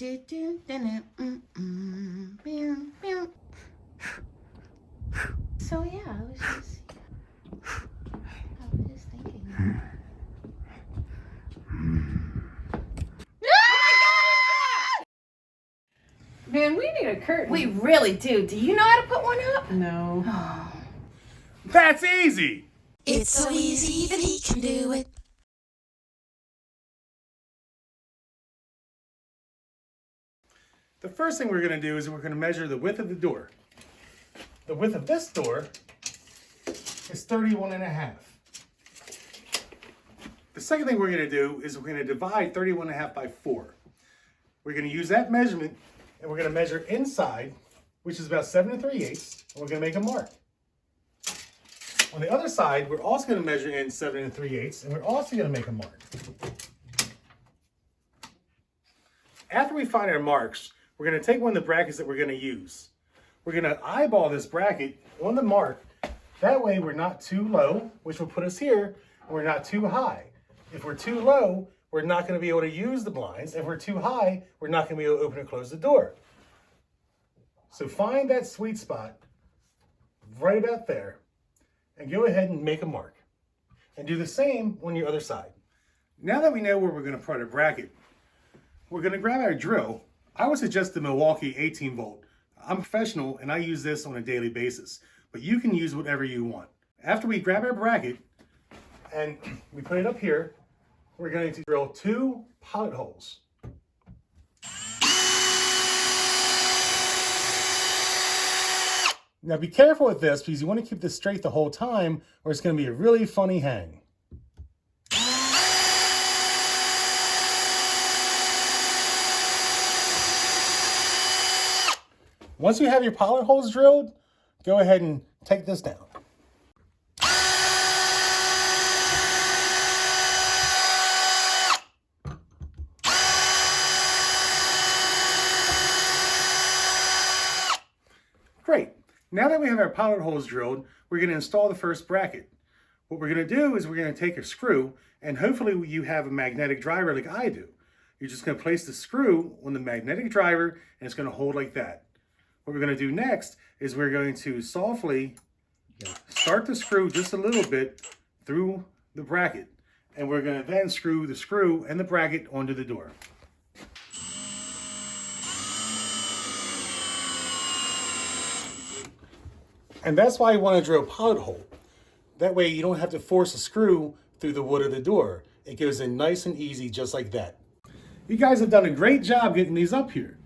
So yeah, I was just thinking. Man, we need a curtain. We really do. Do you know how to put one up? No. Oh. That's easy. It's so easy that he can do it. The first thing we're going to do is we're going to measure the width of the door. The width of this door is 31.5. The second thing we're going to do is we're going to divide 31.5 by 4. We're going to use that measurement and we're going to measure inside, which is about 7 3/8, and we're going to make a mark. On the other side, we're also going to measure in 7 3/8, and we're also going to make a mark. After we find our marks, we're going to take one of the brackets that we're going to use. We're going to eyeball this bracket on the mark. That way we're not too low, which will put us here, and we're not too high. If we're too low, we're not going to be able to use the blinds. If we're too high, we're not going to be able to open and close the door. So find that sweet spot right about there and go ahead and make a mark. And do the same on your other side. Now that we know where we're going to put our bracket, we're going to grab our drill. I would suggest the Milwaukee 18 volt. I'm a professional and I use this on a daily basis, but you can use whatever you want. After we grab our bracket and we put it up here, we're going to drill 2 pilot holes. Now be careful with this because you want to keep this straight the whole time or it's going to be a really funny hang. Once you have your pilot holes drilled, go ahead and take this down. Great. Now that we have our pilot holes drilled, we're going to install the first bracket. What we're going to do is we're going to take a screw, and hopefully you have a magnetic driver like I do. You're just going to place the screw on the magnetic driver, and it's going to hold like that. What we're going to do next is we're going to softly start the screw just a little bit through the bracket, and we're going to then screw the screw and the bracket onto the door. And that's why you want to drill a pilot hole. That way you don't have to force a screw through the wood of the door. It goes in nice and easy just like that. You guys have done a great job getting these up here.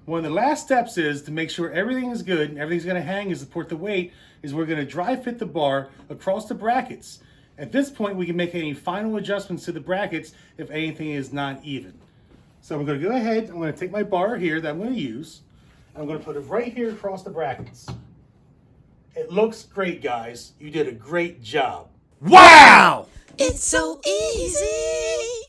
One of the last steps is to make sure everything is good and everything's going to hang and support the weight is we're going to dry fit the bar across the brackets. At this point we can make any final adjustments to the brackets if anything is not even. So I'm going to go ahead, I'm going to take my bar here that I'm going to use. I'm going to put it right here across the brackets. It looks great, guys. You did a great job. Wow! It's so easy.